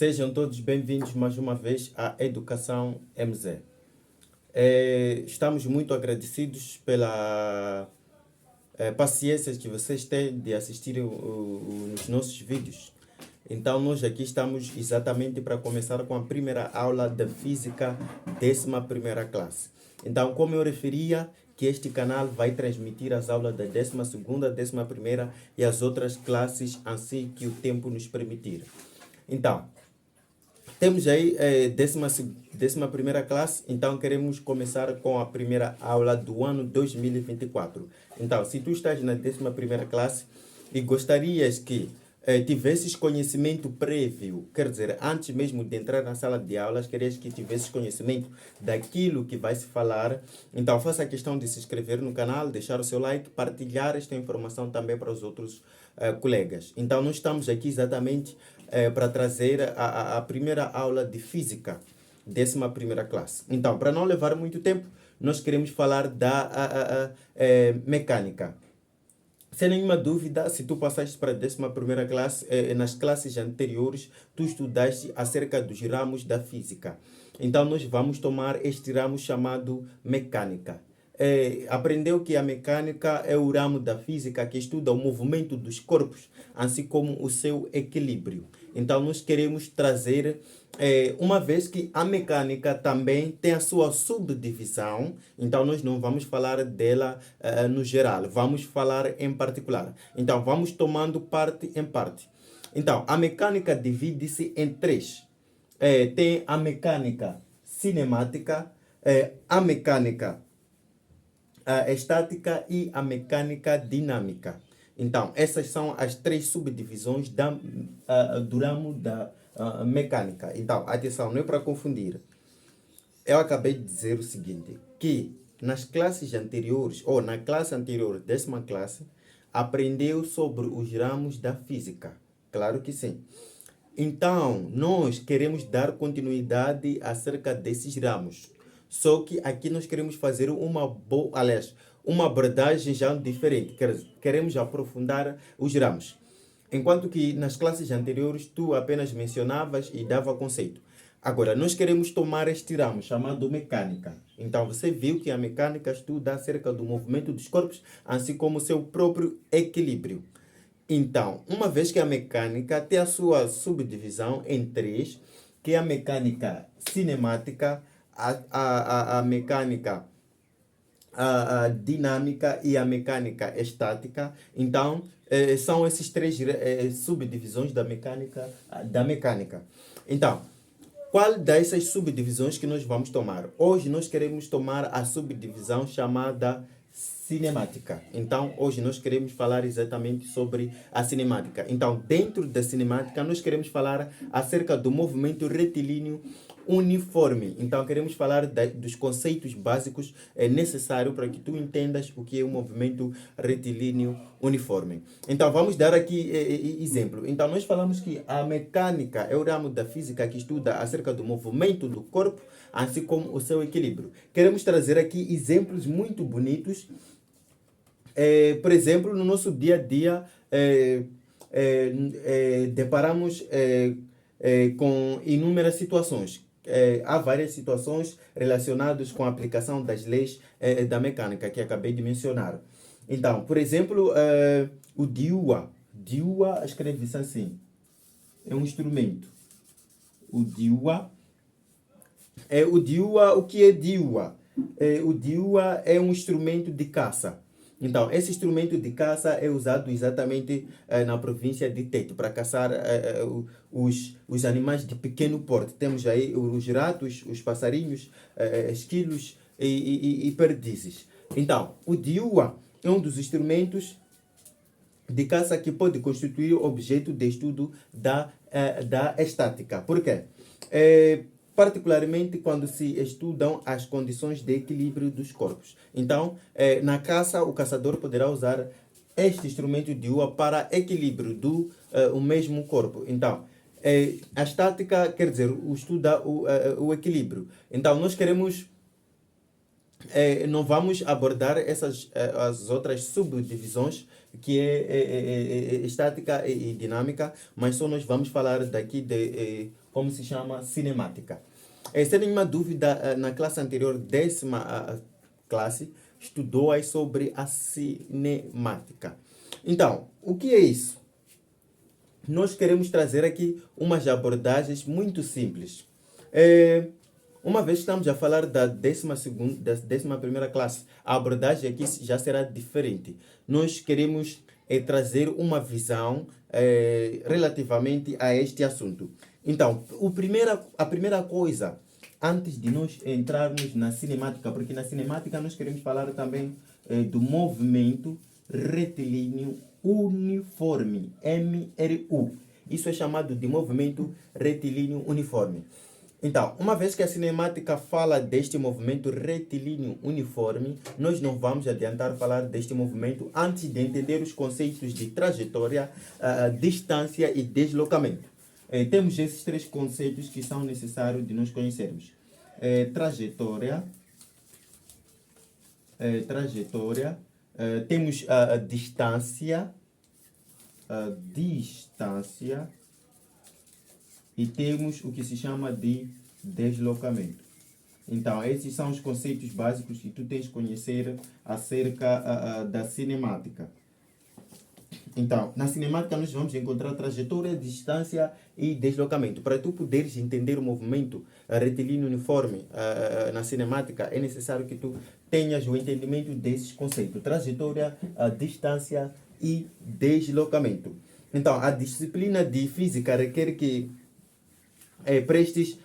Sejam todos bem-vindos mais uma vez à Educação MZ. Estamos muito agradecidos pela paciência que vocês têm de assistir os nossos vídeos. Então, nós aqui estamos exatamente para começar com a primeira aula de Física, 11ª classe. Então, como eu referia, que este canal vai transmitir as aulas da 12ª, 11ª e as outras classes, assim que o tempo nos permitir. Então, temos aí 11ª classe, então queremos começar com a primeira aula do ano 2024. Então, se tu estás na 11ª classe e gostarias que tivesses conhecimento prévio, quer dizer, antes mesmo de entrar na sala de aulas, querias que tivesses conhecimento daquilo que vai se falar, então faça a questão de se inscrever no canal, deixar o seu like, partilhar esta informação também para os outros colegas. Então, nós estamos aqui exatamente para trazer a primeira aula de Física, 11ª classe. Então, para não levar muito tempo, nós queremos falar da mecânica. Sem nenhuma dúvida, se tu passaste para a 11ª classe, nas classes anteriores, tu estudaste acerca dos ramos da física. Então, nós vamos tomar este ramo chamado mecânica. Aprendeu que a mecânica é o ramo da física que estuda o movimento dos corpos, assim como o seu equilíbrio. Então, nós queremos trazer, uma vez que a mecânica também tem a sua subdivisão, então nós não vamos falar dela no geral, vamos falar em particular. Então, vamos tomando parte em parte. Então, a mecânica divide-se em três. Tem a mecânica cinemática, a mecânica estática e a mecânica dinâmica. Então, essas são as três subdivisões do ramo da mecânica. Então, atenção, não é para confundir. Eu acabei de dizer o seguinte, que nas classes anteriores, ou na classe anterior, 10ª classe, aprendeu sobre os ramos da física. Claro que sim. Então, nós queremos dar continuidade acerca desses ramos. Só que aqui nós queremos fazer uma abordagem já diferente. Queremos aprofundar os ramos. Enquanto que nas classes anteriores tu apenas mencionavas e dava conceito. Agora, nós queremos tomar este ramo chamado mecânica. Então, você viu que a mecânica estuda acerca do movimento dos corpos, assim como o seu próprio equilíbrio. Então, uma vez que a mecânica tem a sua subdivisão em três, que é a mecânica cinemática, a mecânica a dinâmica e a mecânica estática. Então, são esses três subdivisões da mecânica. Então, qual dessas subdivisões que nós vamos tomar? Hoje nós queremos tomar a subdivisão chamada cinemática. Então, hoje nós queremos falar exatamente sobre a cinemática. Então, dentro da cinemática, nós queremos falar acerca do movimento retilíneo uniforme. Então, queremos falar dos conceitos básicos necessários para que tu entendas o que é o movimento retilíneo uniforme. Então, vamos dar aqui exemplo. Então, nós falamos que a mecânica é o ramo da física que estuda acerca do movimento do corpo, assim como o seu equilíbrio. Queremos trazer aqui exemplos muito bonitos. Por exemplo, no nosso dia a dia, deparamos com inúmeras situações. Há várias situações relacionadas com a aplicação das leis da mecânica que acabei de mencionar. Então, por exemplo, o diua. Diua escreve-se assim. É um instrumento. O diua. O que é diua? O diua é um instrumento de caça. Então, esse instrumento de caça é usado exatamente na província de Tete para caçar os animais de pequeno porte. Temos aí os ratos, os passarinhos, esquilos e perdizes. Então, o diua é um dos instrumentos de caça que pode constituir objeto de estudo da estática. Por quê? Particularmente quando se estudam as condições de equilíbrio dos corpos. Então, na caça, o caçador poderá usar este instrumento de ua para equilíbrio do o mesmo corpo. Então, a estática quer dizer, estuda o equilíbrio. Então, nós queremos não vamos abordar as outras subdivisões, que é estática e dinâmica, mas só nós vamos falar daqui de como se chama cinemática. Sem nenhuma dúvida, na classe anterior, 10ª classe, estudou aí sobre a cinemática. Então, o que é isso? Nós queremos trazer aqui umas abordagens muito simples. Uma vez estamos a falar da 11ª classe, a abordagem aqui já será diferente. Nós queremos trazer uma visão relativamente a este assunto. Então, a primeira coisa, antes de nós entrarmos na cinemática, porque na cinemática nós queremos falar também do movimento retilíneo uniforme, MRU. Isso é chamado de movimento retilíneo uniforme. Então, uma vez que a cinemática fala deste movimento retilíneo uniforme, nós não vamos adiantar falar deste movimento antes de entender os conceitos de trajetória, distância e deslocamento. Temos esses três conceitos que são necessários de nós conhecermos. Trajetória, temos a distância, e temos o que se chama de deslocamento. Então, esses são os conceitos básicos que tu tens que conhecer acerca da cinemática. Então, na cinemática nós vamos encontrar trajetória, distância e deslocamento. Para tu poderes entender o movimento retilíneo uniforme na cinemática, é necessário que tu tenhas o entendimento desses conceitos. Trajetória, distância e deslocamento. Então, a disciplina de física requer que prestes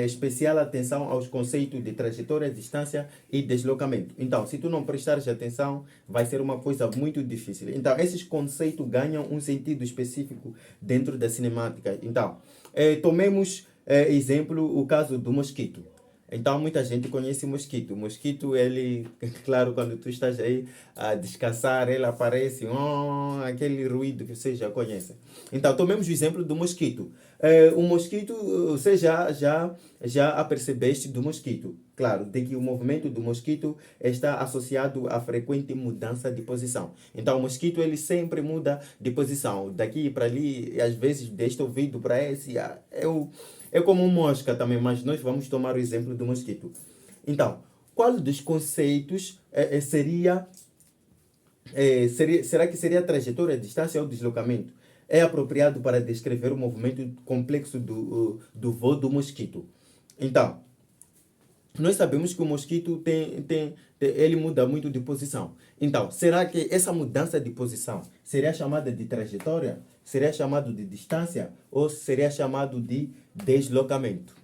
especial atenção aos conceitos de trajetória, distância e deslocamento. Então, se tu não prestares atenção, vai ser uma coisa muito difícil. Então, esses conceitos ganham um sentido específico dentro da cinemática. Então, tomemos exemplo o caso do mosquito. Então, muita gente conhece o mosquito. O mosquito, ele, claro, quando tu estás aí a descansar, ele aparece, aquele ruído que vocês já conhecem. Então, tomemos o exemplo do mosquito. O mosquito, você já apercebeste do mosquito. Claro, de que o movimento do mosquito está associado à frequente mudança de posição. Então, o mosquito, ele sempre muda de posição. Daqui para ali, e às vezes deste ouvido para esse. É como mosca também, mas nós vamos tomar o exemplo do mosquito. Então, qual dos conceitos será que seria a trajetória, a distância ou deslocamento? É apropriado para descrever o movimento complexo do voo do mosquito. Então, nós sabemos que o mosquito ele muda muito de posição. Então, será que essa mudança de posição seria chamada de trajetória? Seria chamado de distância? Ou seria chamado de deslocamento?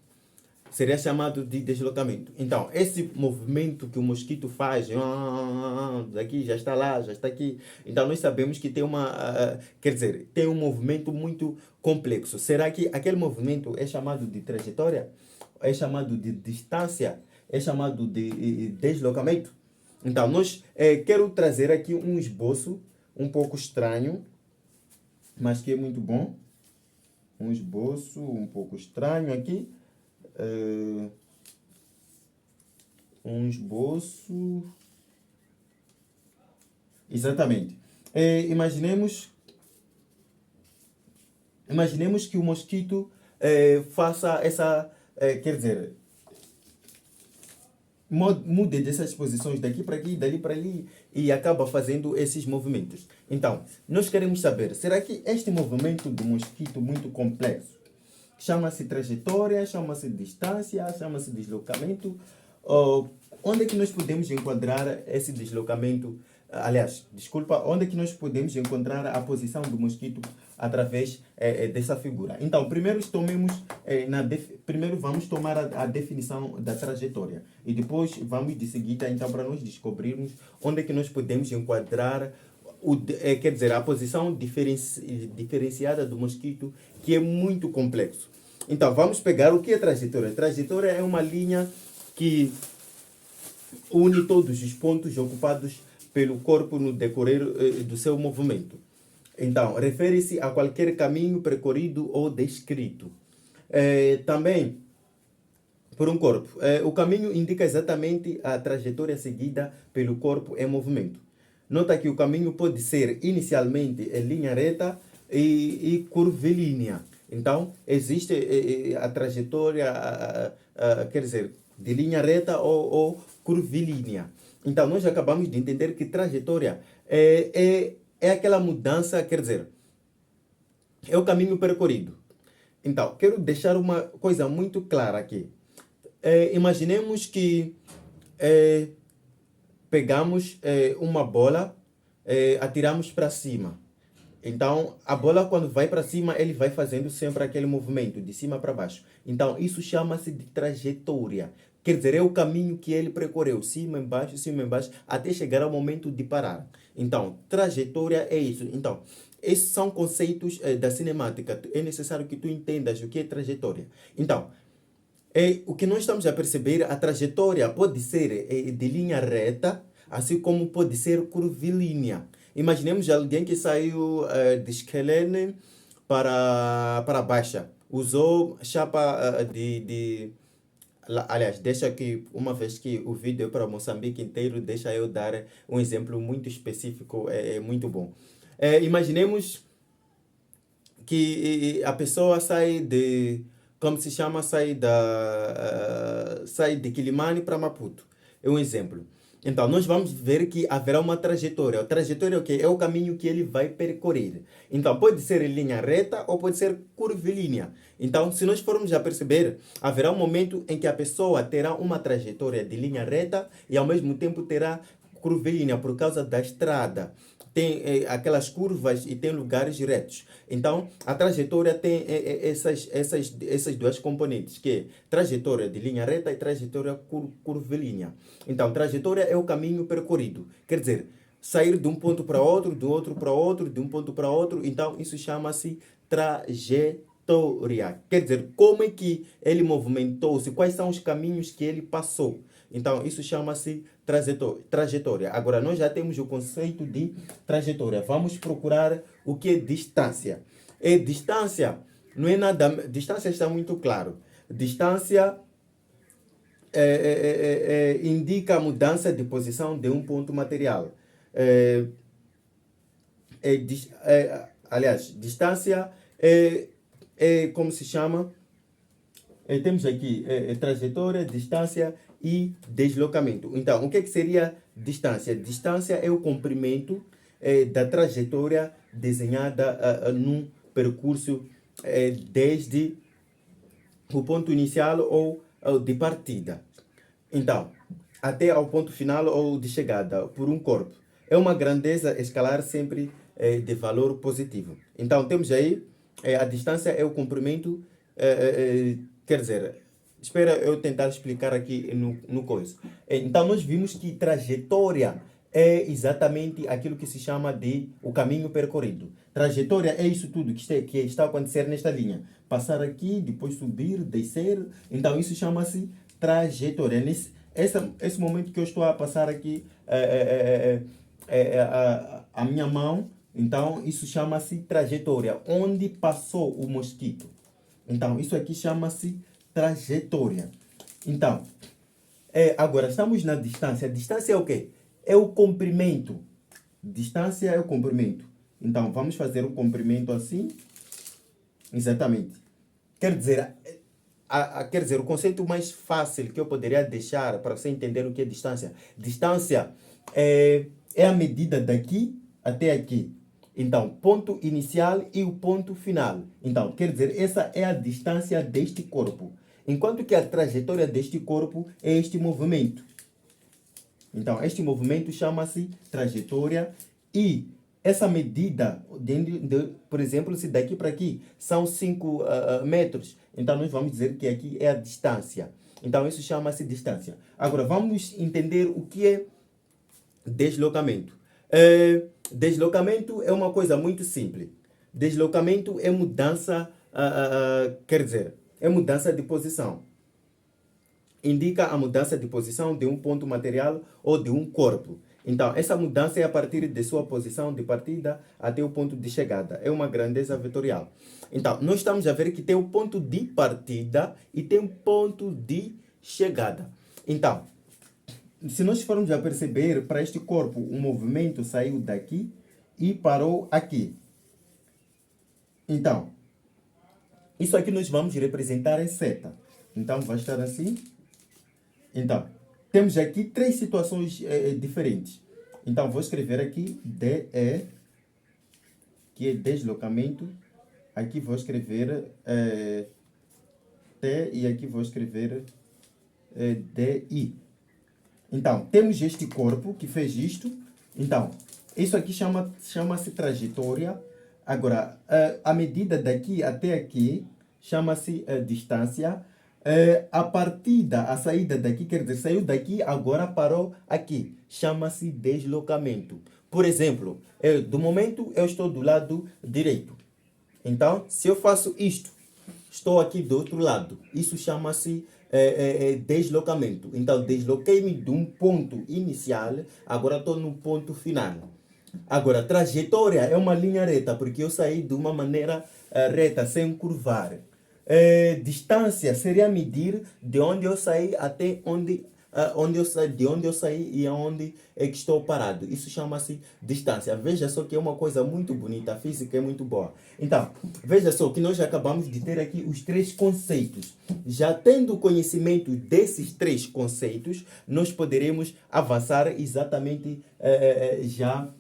Seria chamado de deslocamento. Então, esse movimento que o mosquito faz, daqui já está lá, já está aqui. Então, nós sabemos que tem um movimento muito complexo. Será que aquele movimento é chamado de trajetória? É chamado de distância? É chamado de deslocamento? Então, quero trazer aqui um esboço um pouco estranho, mas que é muito bom. Um esboço um pouco estranho aqui. Um esboço. Exatamente. Imaginemos que o mosquito faça essa. Quer dizer, mude dessas posições daqui para aqui, dali para ali, e acaba fazendo esses movimentos. Então, nós queremos saber, será que este movimento do mosquito muito complexo chama-se trajetória, chama-se distância, chama-se deslocamento? Onde é que nós podemos enquadrar esse deslocamento? Aliás, desculpa, onde é que nós podemos encontrar a posição do mosquito através dessa figura? Então, primeiro vamos tomar a definição da trajetória e depois vamos de seguida, então, para nós descobrirmos onde é que nós podemos enquadrar a posição diferenciada do mosquito, que é muito complexo. Então, vamos pegar o que é trajetória. Trajetória é uma linha que une todos os pontos ocupados pelo corpo no decorrer do seu movimento. Então, refere-se a qualquer caminho percorrido ou descrito. Também por um corpo. O caminho indica exatamente a trajetória seguida pelo corpo em movimento. Nota que o caminho pode ser inicialmente em linha reta e curvilínea. Então, existe a trajetória, quer dizer, de linha reta ou curvilínea. Então, nós acabamos de entender que trajetória é aquela mudança, quer dizer, é o caminho percorrido. Então, quero deixar uma coisa muito clara aqui. Imaginemos que pegamos uma bola, atiramos para cima. Então, a bola quando vai para cima, ele vai fazendo sempre aquele movimento, de cima para baixo. Então, isso chama-se de trajetória. Quer dizer, é o caminho que ele percorreu, cima, embaixo, até chegar ao momento de parar. Então, trajetória é isso. Então, esses são conceitos da cinemática. É necessário que tu entendas o que é trajetória. Então, o que nós estamos a perceber, a trajetória pode ser de linha reta, assim como pode ser curvilínea. Imaginemos alguém que saiu de Esquelene para Baixa. Usou chapa Aliás, deixa que, uma vez que o vídeo é para Moçambique inteiro, deixa eu dar um exemplo muito específico, muito bom. Imaginemos que a pessoa sai de, como se chama, sai de Quilimane para Maputo. É um exemplo. Então, nós vamos ver que haverá uma trajetória. A trajetória é o quê? É o caminho que ele vai percorrer. Então, pode ser em linha reta ou pode ser curvilínea. Então, se nós formos a perceber, haverá um momento em que a pessoa terá uma trajetória de linha reta e ao mesmo tempo terá curvilínea por causa da estrada. Tem aquelas curvas e tem lugares retos. Então, a trajetória tem essas duas componentes, que é trajetória de linha reta e trajetória curvilínea. Então, trajetória é o caminho percorrido. Quer dizer, sair de um ponto para outro, de outro para outro, de um ponto para outro. Então, isso chama-se trajetória. Quer dizer, como é que ele movimentou-se, quais são os caminhos que ele passou. Então, isso chama-se trajetória. Agora, nós já temos o conceito de trajetória. Vamos procurar o que é distância. Distância não é nada... Distância está muito claro. Distância indica a mudança de posição de um ponto material. Aliás, distância como se chama? Temos aqui trajetória, distância e deslocamento. Então, o que seria distância? Distância é o comprimento da trajetória desenhada num percurso desde o ponto inicial ou de partida. Então, até ao ponto final ou de chegada por um corpo. É uma grandeza escalar sempre de valor positivo. Então, temos aí a distância é o comprimento, quer dizer, espera eu tentar explicar aqui no coisa. Então, nós vimos que trajetória é exatamente aquilo que se chama de o caminho percorrido. Trajetória é isso tudo que está a acontecer nesta linha. Passar aqui, depois subir, descer. Então, isso chama-se trajetória. Esse momento que eu estou a passar aqui, a minha mão, então, isso chama-se trajetória. Onde passou o mosquito. Então, isso aqui chama-se trajetória. Então, agora estamos na distância. A distância é o quê? É o comprimento. Distância é o comprimento. Então, vamos fazer o comprimento assim. Exatamente. Quer dizer, o conceito mais fácil que eu poderia deixar para você entender o que é distância. Distância é a medida daqui até aqui. Então, ponto inicial e o ponto final. Então, quer dizer, essa é a distância deste corpo. Enquanto que a trajetória deste corpo é este movimento. Então, este movimento chama-se trajetória e essa medida, por exemplo, se daqui para aqui são 5 metros, então nós vamos dizer que aqui é a distância. Então, isso chama-se distância. Agora, vamos entender o que é deslocamento. Deslocamento é uma coisa muito simples. Deslocamento é mudança, quer dizer, é mudança de posição. Indica a mudança de posição de um ponto material ou de um corpo. Então, essa mudança é a partir de sua posição de partida até o ponto de chegada. É uma grandeza vetorial. Então, nós estamos a ver que tem o ponto de partida e tem o ponto de chegada. Então, se nós formos a perceber, para este corpo, o movimento saiu daqui e parou aqui. Então, isso aqui nós vamos representar em seta. Então, vai estar assim. Então, temos aqui três situações diferentes. Então, vou escrever aqui DE, que é deslocamento. Aqui vou escrever T e aqui vou escrever DI. Então, temos este corpo que fez isto. Então, isso aqui chama-se trajetória. Agora, a medida daqui até aqui chama-se distância. A partida, a saída daqui, quer dizer, saiu daqui, agora parou aqui. Chama-se deslocamento. Por exemplo, do momento eu estou do lado direito. Então, se eu faço isto, estou aqui do outro lado. Isso chama-se deslocamento. Então, desloquei-me de um ponto inicial, agora estou no ponto final. Agora, trajetória é uma linha reta, porque eu saí de uma maneira reta, sem curvar. Distância seria medir de onde eu saí até de onde eu saí e aonde é que estou parado. Isso chama-se distância. Veja só que é uma coisa muito bonita, a física é muito boa. Então, veja só que nós já acabamos de ter aqui os três conceitos. Já tendo conhecimento desses três conceitos, nós poderemos avançar exatamente já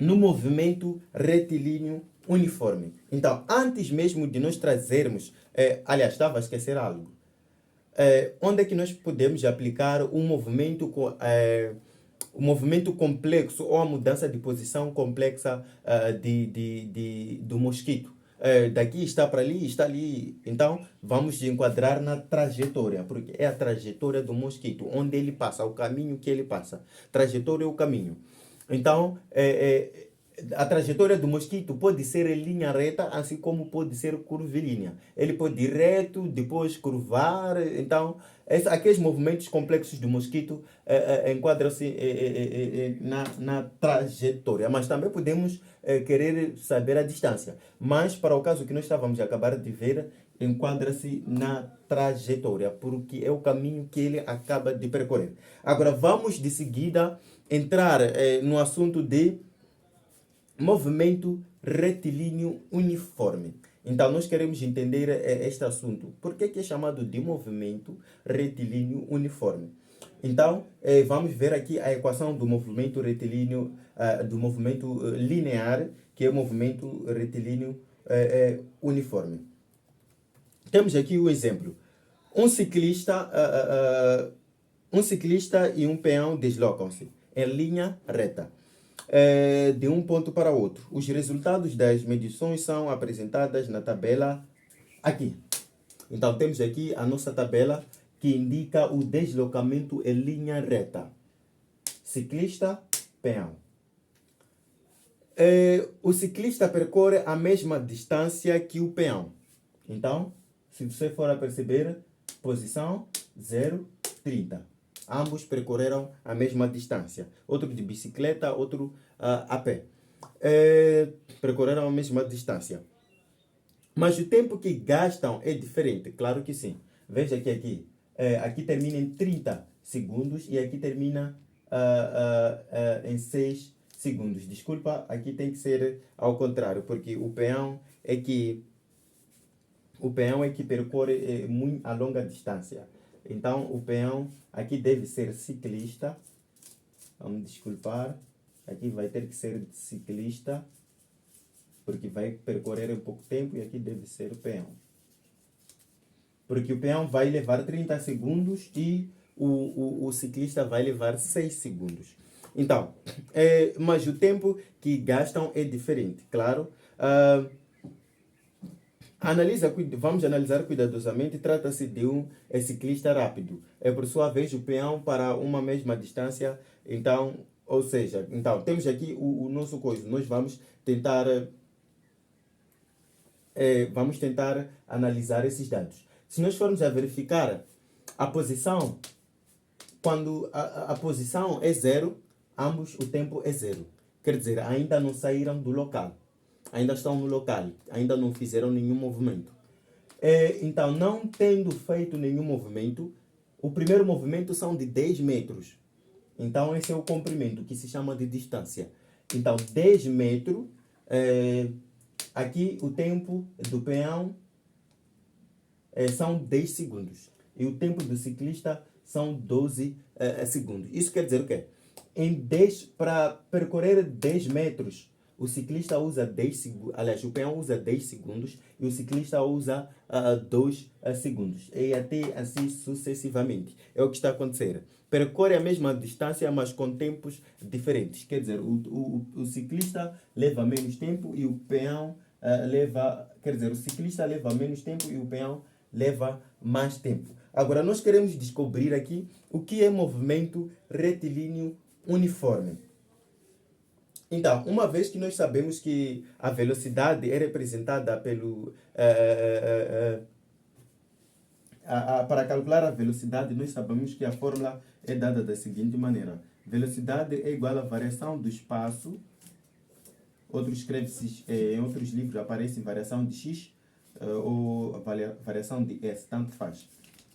no movimento retilíneo uniforme. Então, antes mesmo de nós trazermos, aliás, estava a esquecer algo. Onde é que nós podemos aplicar um movimento complexo ou a mudança de posição complexa do mosquito? Daqui está para ali, está ali. Então, vamos enquadrar na trajetória, porque é a trajetória do mosquito, onde ele passa, o caminho que ele passa. Trajetória é o caminho. Então, a trajetória do mosquito pode ser em linha reta, assim como pode ser curvilínea. Ele pode ir reto, depois curvar. Então, aqueles movimentos complexos do mosquito enquadram-se na trajetória. Mas também podemos querer saber a distância. Mas, para o caso que nós estávamos a acabar de ver, enquadra-se na trajetória, porque é o caminho que ele acaba de percorrer. Agora, vamos de seguida entrar no assunto de movimento retilíneo uniforme. Então, nós queremos entender este assunto. Por que é chamado de movimento retilíneo uniforme? Então, vamos ver aqui a equação do movimento retilíneo, do movimento linear, que é o movimento retilíneo uniforme. Temos aqui o exemplo. Um ciclista e um peão deslocam-se em linha reta de um ponto para outro. Os resultados das medições são apresentadas na tabela aqui. Então, temos aqui a nossa tabela que indica o deslocamento em linha reta. Ciclista, peão. O ciclista percorre a mesma distância que o peão. Então, se você for a perceber, posição 0,30. Ambos percorreram a mesma distância. Outro de bicicleta, outro a pé. Percorreram a mesma distância. Mas o tempo que gastam é diferente, claro que sim. Veja que aqui termina em 30 segundos e aqui termina em 6 segundos. Desculpa, aqui tem que ser ao contrário, porque o peão é que percorre muito a longa distância. Então, o peão aqui deve ser ciclista. Vamos desculpar. Aqui vai ter que ser ciclista, porque vai percorrer em pouco tempo, e aqui deve ser o peão. Porque o peão vai levar 30 segundos e o ciclista vai levar 6 segundos. Então, mas o tempo que gastam é diferente, claro. Vamos analisar cuidadosamente. Trata-se de um ciclista rápido. Por sua vez, o peão para uma mesma distância. Então, ou seja, temos aqui o nosso coisa. Nós vamos tentar analisar esses dados. Se nós formos a verificar a posição, quando a posição é 0, ambos o tempo é 0. Quer dizer, ainda não saíram do local. Ainda estão no local, ainda não fizeram nenhum movimento. Então, não tendo feito nenhum movimento, O primeiro movimento são de 10 metros. Então, esse é o comprimento, que se chama de distância. Então, 10 metros, aqui o tempo do peão são 10 segundos. E o tempo do ciclista são 12 segundos. Isso quer dizer o quê? Para percorrer 10 metros, o ciclista usa 10 segundos, aliás, o peão usa 10 segundos e o ciclista usa 2 segundos. E até assim sucessivamente. É o que está a acontecer. Percorre a mesma distância, mas com tempos diferentes. Quer dizer, o ciclista leva menos tempo e o peão quer dizer, o ciclista leva menos tempo e o peão leva mais tempo. Agora, nós queremos descobrir aqui o que é movimento retilíneo uniforme. Então, uma vez que nós sabemos que a velocidade é representada pelo... para calcular a velocidade, nós sabemos que a fórmula é dada da seguinte maneira. Velocidade é igual à variação do espaço. Em outros livros aparece variação de x ou variação de s, tanto faz.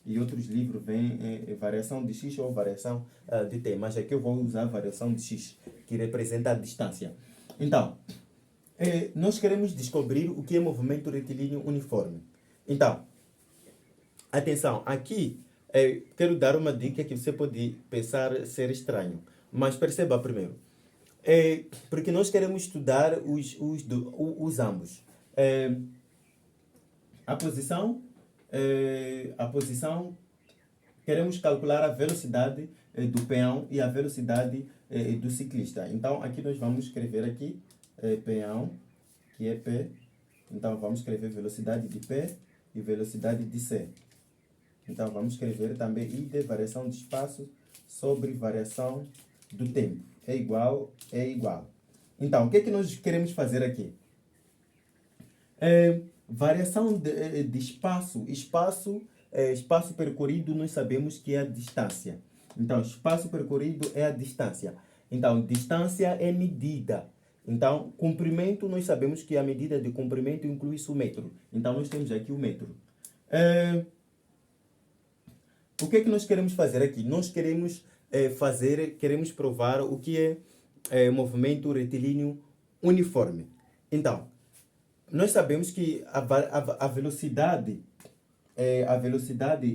E outros livros vêm variação de x ou variação de t. Mas aqui eu vou usar variação de x, que representa a distância. Então, nós queremos descobrir o que é movimento retilíneo uniforme. Então, atenção, aqui quero dar uma dica que você pode pensar ser estranho. Mas perceba primeiro. Porque nós queremos estudar os ambos. A posição, queremos calcular a velocidade do peão e a velocidade do ciclista. Então, aqui nós vamos escrever aqui peão, que é P. Então, vamos escrever velocidade de P e velocidade de C. Então, vamos escrever também I de variação de espaço sobre variação do tempo. É igual. Então, o que é que nós queremos fazer aqui? Variação de espaço. Espaço percorrido, nós sabemos que é a distância. Então, espaço percorrido é a distância. Então, distância é medida. Então, comprimento, nós sabemos que a medida de comprimento inclui-se o metro. Então, nós temos aqui o metro. O que é que nós queremos fazer aqui? Nós queremos queremos provar o que é movimento retilíneo uniforme. Então, nós sabemos que a velocidade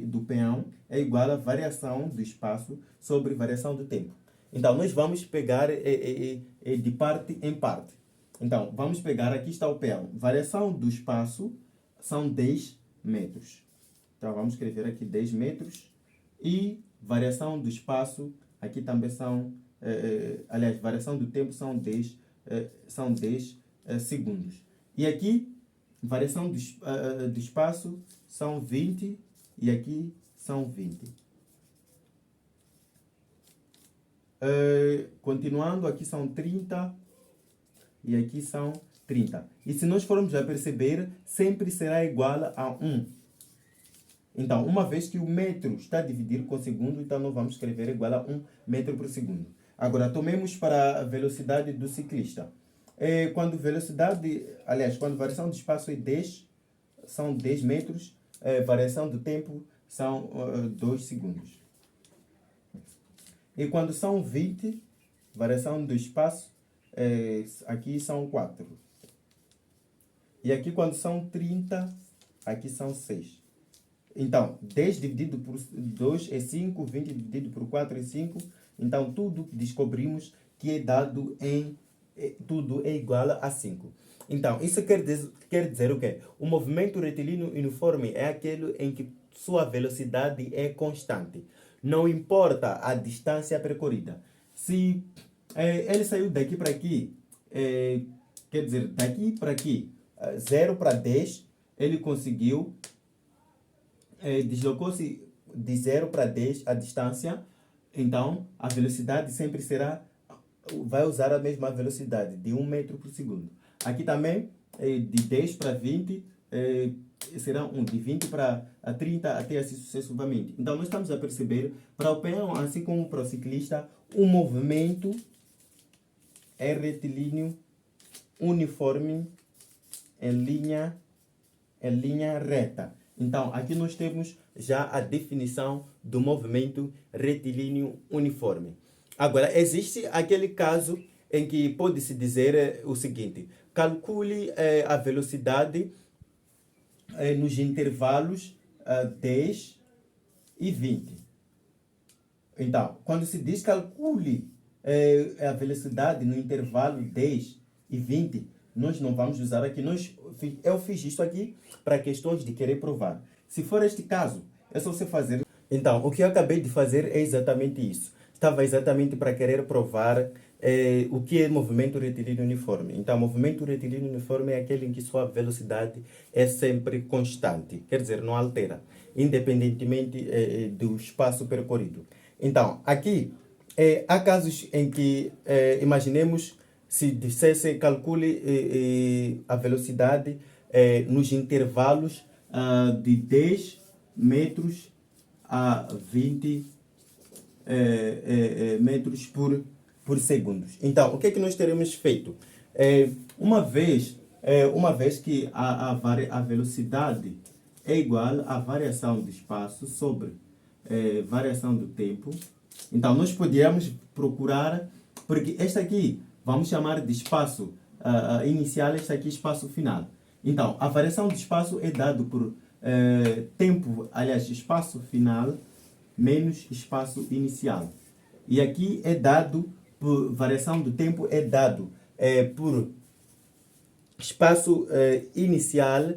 do peão é igual à variação do espaço sobre variação do tempo. Então, nós vamos pegar de parte em parte. Então, vamos pegar, aqui está o peão. Variação do espaço são 10 metros. Então, vamos escrever aqui 10 metros. E variação do espaço, aqui também são... aliás, variação do tempo são 10 segundos. E aqui, variação do espaço são 20 e aqui são 20. Continuando, aqui são 30 e aqui são 30. E se nós formos a perceber, sempre será igual a 1. Então, uma vez que o metro está dividido com segundo, então nós vamos escrever igual a 1 metro por segundo. Agora, tomemos para a velocidade do ciclista. Quando variação de espaço é 10, são 10 metros, variação do tempo são 2 segundos. E quando são 20, variação do espaço, aqui são 4. E aqui quando são 30, aqui são 6. Então, 10 dividido por 2 é 5, 20 dividido por 4 é 5. Então, tudo descobrimos que é dado tudo é igual a 5. Então, isso quer dizer o quê? O movimento retilíneo uniforme é aquele em que sua velocidade é constante. Não importa a distância percorrida. Se ele saiu daqui para aqui, quer dizer, daqui para aqui, 0 para 10, ele conseguiu... deslocou-se de 0 para 10 a distância, então a velocidade sempre vai usar a mesma velocidade, de 1 metro por segundo. Aqui também, de 10 para 20, será de 20 para 30, até assim sucessivamente. Então, nós estamos a perceber, para o peão, assim como para o ciclista, o movimento é retilíneo, uniforme, em linha reta. Então, aqui nós temos já a definição do movimento retilíneo uniforme. Agora, existe aquele caso em que pode-se dizer o seguinte: calcule a velocidade nos intervalos 10 e 20. Então, quando se diz calcule a velocidade no intervalo 10 e 20, nós não vamos usar aqui. Eu fiz isso aqui para questões de querer provar. Se for este caso, é só você fazer. Então, o que eu acabei de fazer é exatamente isso. Estava exatamente para querer provar o que é movimento retilíneo uniforme. Então, movimento retilíneo uniforme é aquele em que sua velocidade é sempre constante, quer dizer, não altera, independentemente do espaço percorrido. Então, aqui, há casos em que, imaginemos, se dissesse, calcule a velocidade nos intervalos de 10 metros a 20 metros por segundo. Então, o que é que nós teremos feito? Uma vez que a velocidade é igual à variação do espaço sobre variação do tempo, então nós podíamos procurar, porque esta aqui vamos chamar de espaço inicial, esta aqui espaço final. Então, a variação do espaço é dado por tempo, aliás, espaço final menos espaço inicial. E aqui é dado por variação do tempo, é dado por espaço inicial,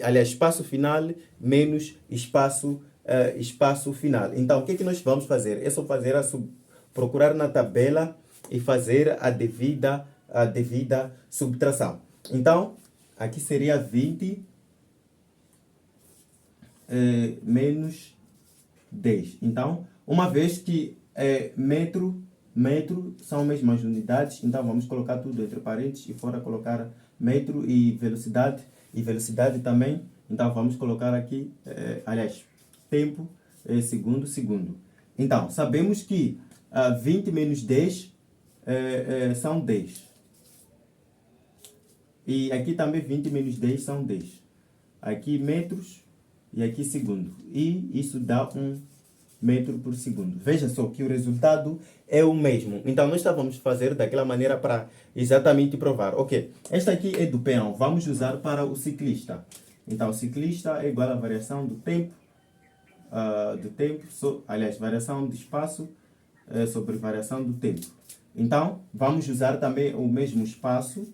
aliás, espaço final menos espaço final. Então, o que é que nós vamos fazer? É só fazer procurar na tabela e fazer a devida subtração. Então, aqui seria 20 menos 10. Então, uma vez que metro são as mesmas unidades, então vamos colocar tudo entre parênteses e fora colocar metro e velocidade também. Então, vamos colocar aqui, aliás, tempo, segundo. Então, sabemos que 20 menos 10 são 10. E aqui também 20 menos 10 são 10. Aqui metros e aqui segundo. E isso dá 1 metro por segundo. Veja só que o resultado é o mesmo. Então, nós estávamos a fazer daquela maneira para exatamente provar. Ok, esta aqui é do peão. Vamos usar para o ciclista. Então, o ciclista é igual à variação do tempo, aliás, variação do espaço sobre variação do tempo. Então, vamos usar também o mesmo espaço.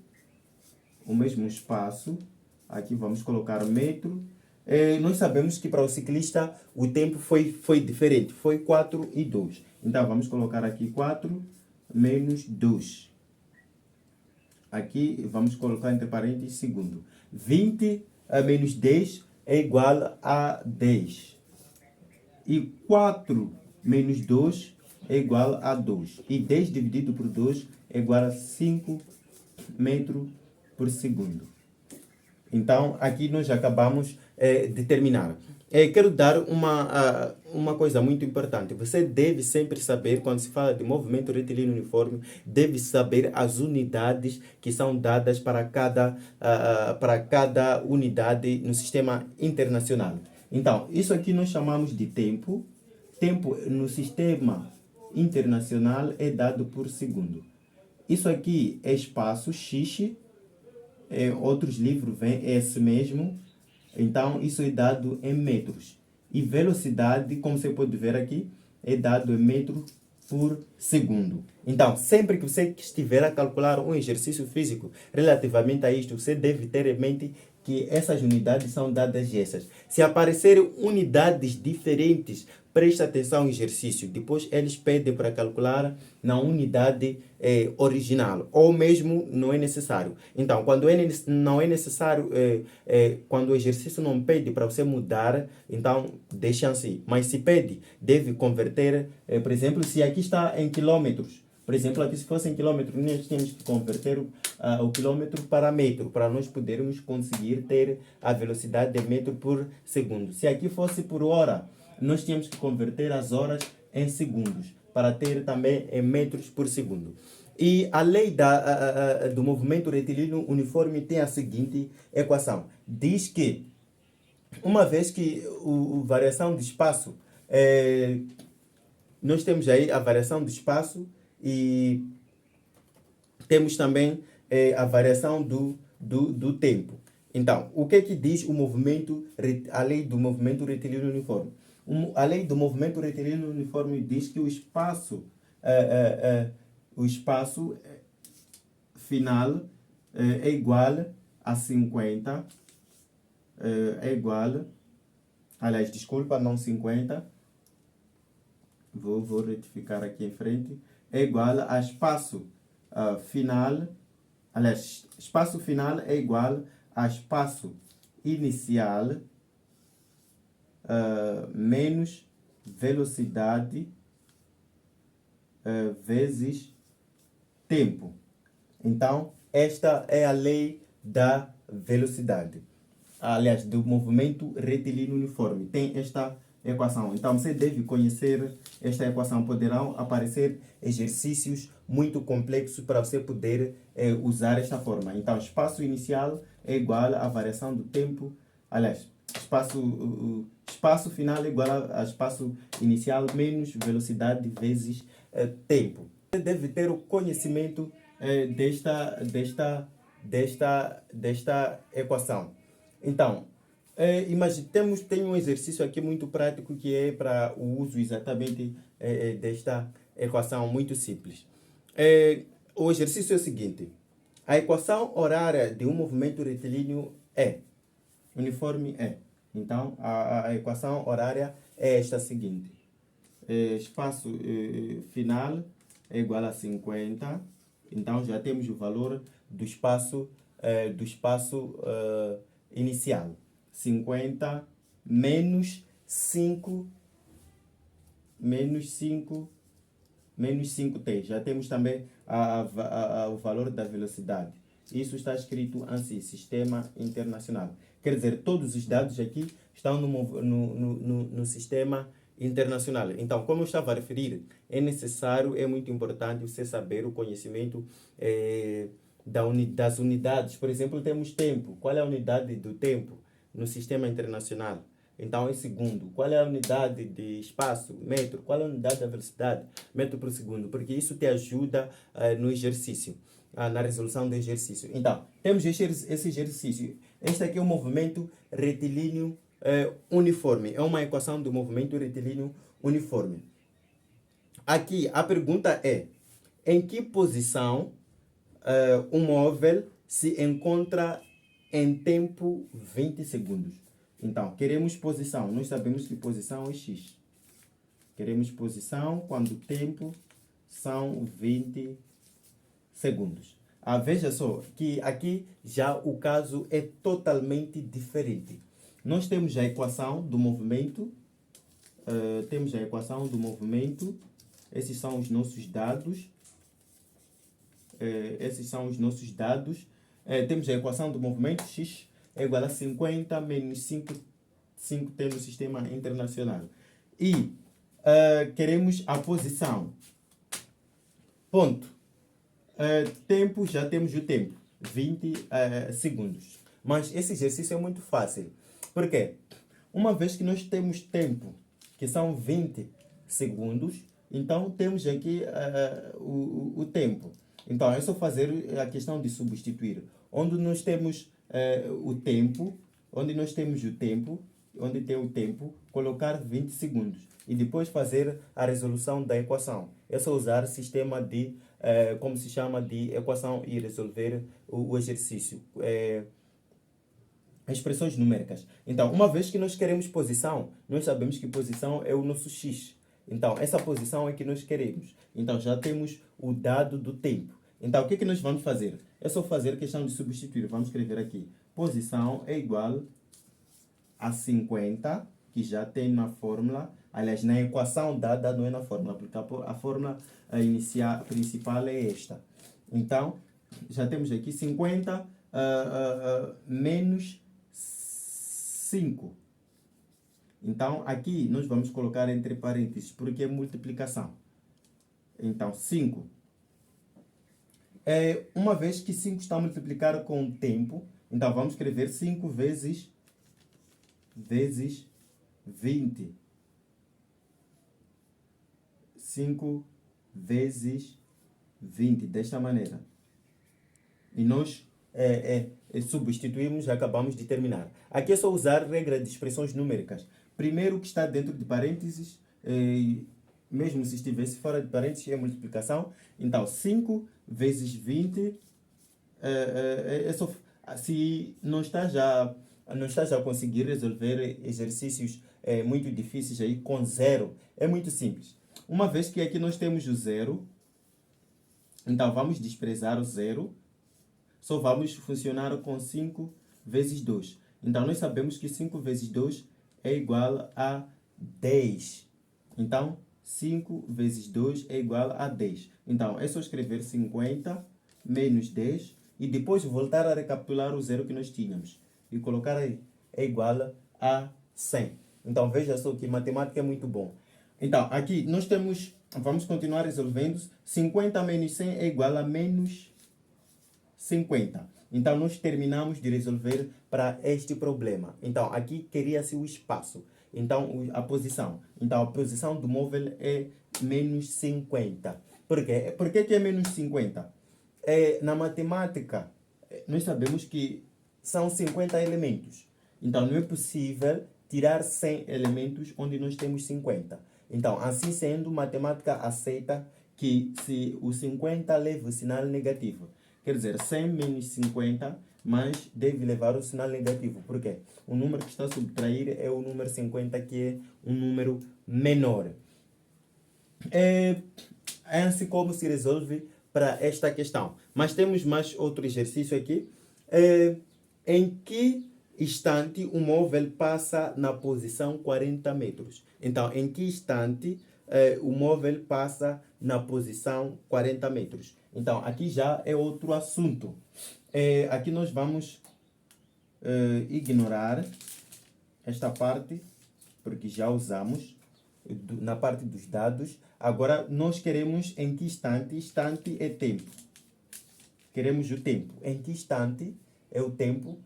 Aqui vamos colocar metro. Nós sabemos que para o ciclista o tempo foi diferente, foi 4 e 2. Então, vamos colocar aqui 4 menos 2. Aqui vamos colocar entre parênteses segundo. 20 menos 10 é igual a 10. E 4 menos 2 é igual a 2. E 10 dividido por 2 é igual a 5 metros por segundo. Então, aqui nós acabamos de terminar. Quero dar uma coisa muito importante. Você deve sempre saber, quando se fala de movimento retilíneo uniforme, deve saber as unidades que são dadas para cada unidade no sistema internacional. Então, isso aqui nós chamamos de tempo. Tempo no sistema internacional é dado por segundo. Isso aqui é espaço, x. Outros livros vêm esse mesmo. Então, isso é dado em metros. E velocidade, como você pode ver aqui, é dado em metro por segundo. Então, sempre que você estiver a calcular um exercício físico relativamente a isto, você deve ter em mente que essas unidades são dadas essas. Se aparecerem unidades diferentes, preste atenção ao exercício. Depois eles pedem para calcular na unidade original. Ou mesmo não é necessário. Então, quando não é necessário, quando o exercício não pede para você mudar, então deixa assim. Mas se pede, deve converter, por exemplo, se aqui está em quilômetros. Por exemplo, aqui se fosse em quilômetros, nós temos que converter o quilômetro para metro, para nós podermos conseguir ter a velocidade de metro por segundo. Se aqui fosse por hora, nós tínhamos que converter as horas em segundos, para ter também em metros por segundo. E a lei do movimento retilíneo uniforme tem a seguinte equação. Diz que Uma vez que o variação de espaço, nós temos aí a variação de espaço e temos também a variação do tempo. Então, o que é que diz o movimento, a lei do movimento retilíneo uniforme? A lei do movimento retilíneo uniforme diz que o espaço final é igual a 50, é igual, aliás, desculpa, não 50, vou retificar aqui em frente, é igual a espaço final, aliás, espaço final é igual a espaço inicial menos velocidade vezes tempo. Então, esta é a lei da velocidade. Aliás, do movimento retilíneo uniforme. Tem esta equação. Então, você deve conhecer esta equação. Poderão aparecer exercícios muito complexos para você poder usar esta forma. Então, espaço inicial é igual à variação do tempo. Aliás, espaço final é igual a espaço inicial menos velocidade vezes tempo. Você deve ter o conhecimento desta equação. Então, tem um exercício aqui muito prático que é para o uso exatamente desta equação muito simples. O exercício é o seguinte: a equação horária de um movimento retilíneo uniforme é. Então, a equação horária é esta seguinte: espaço final é igual a 50. Então, já temos o valor do espaço inicial. 50 menos 5 menos 5t. Já temos também o valor da velocidade. Isso está escrito assim, Sistema Internacional. Quer dizer, todos os dados aqui estão no Sistema Internacional. Então, como eu estava a referir, é necessário, é muito importante você saber o conhecimento das unidades. Por exemplo, temos tempo. Qual é a unidade do tempo no Sistema Internacional? Então, em segundo. Qual é a unidade de espaço? Metro. Qual é a unidade da velocidade? Metro por segundo. Porque isso te ajuda no exercício, na resolução do exercício. Então, temos esse exercício. Este aqui é o movimento retilíneo uniforme. É uma equação do movimento retilíneo uniforme. Aqui, a pergunta é: em que posição um móvel se encontra em tempo 20 segundos? Então, queremos posição. Nós sabemos que posição é x. Queremos posição quando o tempo são 20 segundos. Veja só que aqui já o caso é totalmente diferente. Nós temos a equação do movimento. Esses são os nossos dados. Temos a equação do movimento x é igual a 50 menos 5t no Sistema Internacional. E queremos a posição. Ponto. Tempo, já temos o tempo. 20 segundos. Mas esse exercício é muito fácil. Por quê? Uma vez que nós temos tempo, que são 20 segundos, então temos aqui o tempo. Então, é só fazer a questão de substituir. Onde nós temos o tempo, onde tem o tempo, colocar 20 segundos. E depois fazer a resolução da equação. É só usar o sistema de, como se chama, de equação e resolver o exercício. Expressões numéricas. Então, uma vez que nós queremos posição, nós sabemos que posição é o nosso x. Então, essa posição é que nós queremos. Então, já temos o dado do tempo. Então, o que nós vamos fazer? É só fazer questão de substituir. Vamos escrever aqui. Posição é igual a 50, que já tem na fórmula. Aliás, na equação dada, não é na fórmula, porque a fórmula principal é esta. Então, já temos aqui 50 menos 5. Então, aqui nós vamos colocar entre parênteses, porque é multiplicação. Então, 5. Uma vez que 5 está multiplicado com o tempo, então vamos escrever 5 vezes vezes 20. 5 vezes 20, desta maneira. E nós substituímos, acabamos de terminar. Aqui é só usar regra de expressões numéricas. Primeiro que está dentro de parênteses, mesmo se estivesse fora de parênteses, é multiplicação. Então, 5 vezes 20, se não está já a conseguir resolver exercícios muito difíceis aí com zero, é muito simples. Uma vez que aqui nós temos o zero, então vamos desprezar o zero, só vamos funcionar com 5 vezes 2. Então nós sabemos que 5 vezes 2 é igual a 10. Então 5 vezes 2 é igual a 10. Então é só escrever 50 menos 10 e depois voltar a recapitular o zero que nós tínhamos. E colocar aí, é igual a 100. Então veja só que matemática é muito bom. Então aqui nós temos, vamos continuar resolvendo. 50 menos 100 é igual a menos 50. Então nós terminamos de resolver para este problema. Então aqui queria-se o espaço. Então a posição. Então a posição do móvel é menos 50. Por quê? Por que é menos 50? Na matemática, nós sabemos que são 50 elementos. Então não é possível tirar 100 elementos onde nós temos 50. Então, assim sendo, matemática aceita que se o 50 leva o sinal negativo, quer dizer, 100 menos 50, mas deve levar o sinal negativo. Por quê? O número que está a subtrair é o número 50, que é um número menor. É assim como se resolve para esta questão. Mas temos mais outro exercício aqui. Em que instante o móvel passa na posição 40 metros? Então, em que instante o móvel passa na posição 40 metros? Então, aqui já é outro assunto. Aqui nós vamos ignorar esta parte, porque já usamos na parte dos dados. Agora, nós queremos em que instante. Instante é tempo. Queremos o tempo. Em que instante é o tempo?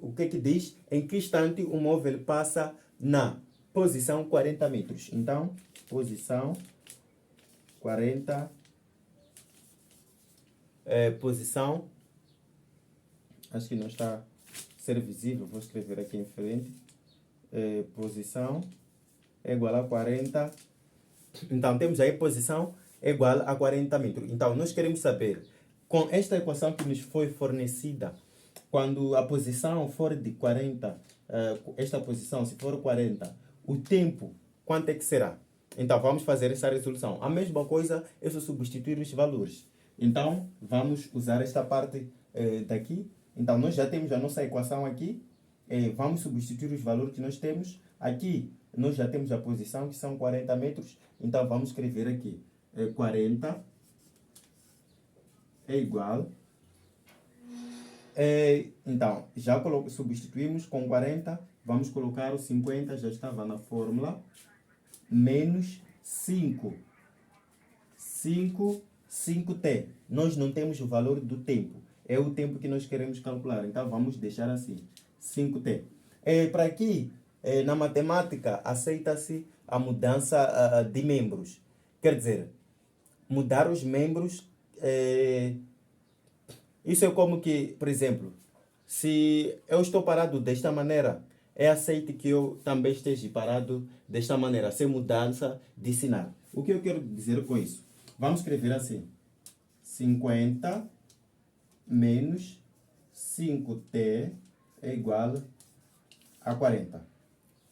O que que diz? Em que instante o móvel passa na posição 40 metros? Então, posição 40, posição, acho que não está a ser visível, vou escrever aqui em frente, posição é igual a 40, então temos aí posição é igual a 40 metros. Então, nós queremos saber, com esta equação que nos foi fornecida, quando a posição for de 40, esta posição, se for 40, o tempo, quanto é que será? Então, vamos fazer essa resolução. A mesma coisa é só substituir os valores. Então, vamos usar esta parte daqui. Então, nós já temos a nossa equação aqui. Vamos substituir os valores que nós temos. Aqui, nós já temos a posição, que são 40 metros. Então, vamos escrever aqui. 40 é igual. Então, já substituímos com 40. Vamos colocar o 50, já estava na fórmula. Menos 5. 5t. Nós não temos o valor do tempo. É o tempo que nós queremos calcular. Então, vamos deixar assim. 5t. Para aqui, na matemática, aceita-se a mudança de membros. Quer dizer, mudar os membros. Isso é como que, por exemplo, se eu estou parado desta maneira, é aceito que eu também esteja parado desta maneira, sem mudança de sinal. O que eu quero dizer com isso? Vamos escrever assim. 50 menos 5t é igual a 40.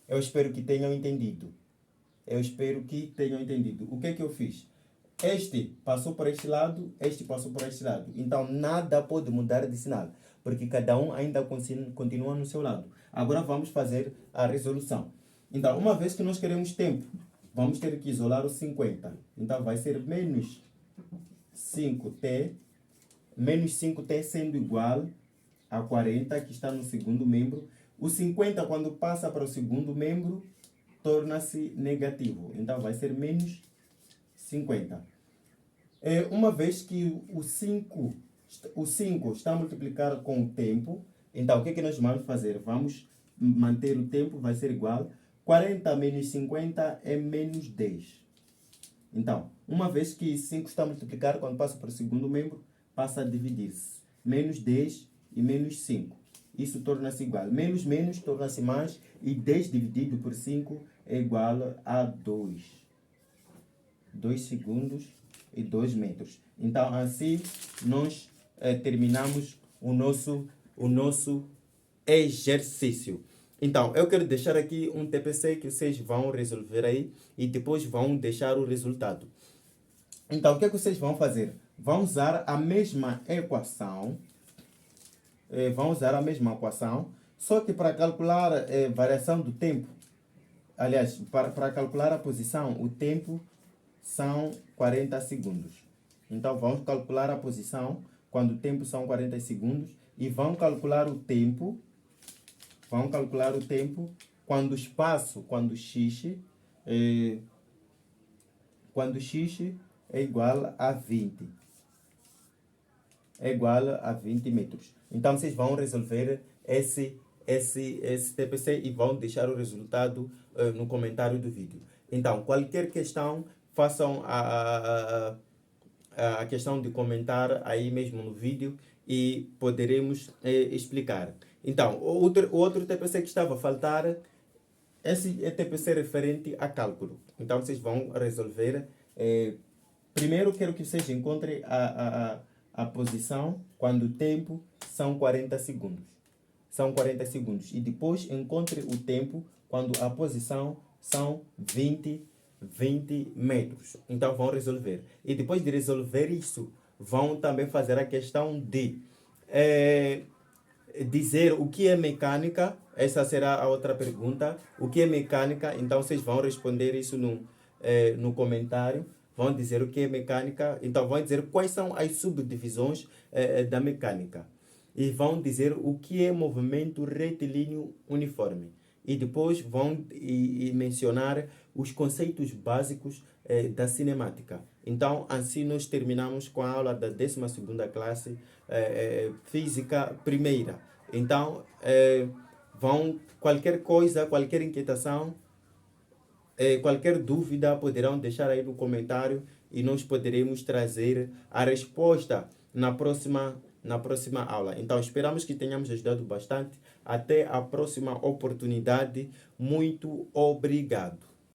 Eu espero que tenham entendido. O que é que eu fiz? Este passou por este lado, este passou por este lado. Então, nada pode mudar de sinal, porque cada um ainda continua no seu lado. Agora, vamos fazer a resolução. Então, uma vez que nós queremos tempo, vamos ter que isolar o 50. Então, vai ser menos 5t, menos 5t sendo igual a 40, que está no segundo membro. O 50, quando passa para o segundo membro, torna-se negativo. Então, vai ser menos 50. Uma vez que o 5 está multiplicado com o tempo, então o que é que nós vamos fazer? Vamos manter o tempo, vai ser igual. 40 menos 50 é menos 10. Então, uma vez que 5 está a multiplicar, quando passa para o segundo membro, passa a dividir-se. Menos 10 e menos 5. Isso torna-se igual. Menos menos torna-se mais. E 10 dividido por 5 é igual a 2. 2 segundos e 2 metros. Então, assim, nós terminamos o nosso exercício. Então, eu quero deixar aqui um TPC que vocês vão resolver aí e depois vão deixar o resultado. Então, o que é que vocês vão fazer? Vão usar a mesma equação. Só que para calcular a variação do tempo, aliás, para calcular a posição, o tempo são 40 segundos. Então, vamos calcular a posição quando o tempo são 40 segundos e vão calcular o tempo quando o espaço, quando x é igual a 20. É igual a 20 metros. Então, vocês vão resolver esse TPC e vão deixar o resultado no comentário do vídeo. Então, qualquer questão, façam a questão de comentar aí mesmo no vídeo e poderemos explicar. Então, o outro TPC que estava a faltar, esse é TPC referente a cálculo. Então, vocês vão resolver. Primeiro, quero que vocês encontrem a posição quando o tempo são 40 segundos. São 40 segundos. E depois encontre o tempo quando a posição são 20 metros. Então vão resolver. E depois de resolver isso, vão também fazer a questão de dizer o que é mecânica. Essa será a outra pergunta. O que é mecânica? Então vocês vão responder isso no comentário. Vão dizer o que é mecânica. Então vão dizer quais são as subdivisões da mecânica. E vão dizer o que é movimento retilíneo uniforme. E depois vão mencionar os conceitos básicos da cinemática. Então, assim nós terminamos com a aula da 12ª classe, Física Primeira. Então, qualquer coisa, qualquer inquietação, qualquer dúvida, poderão deixar aí no comentário e nós poderemos trazer a resposta na próxima aula. Então, esperamos que tenhamos ajudado bastante. Até a próxima oportunidade. Muito obrigado.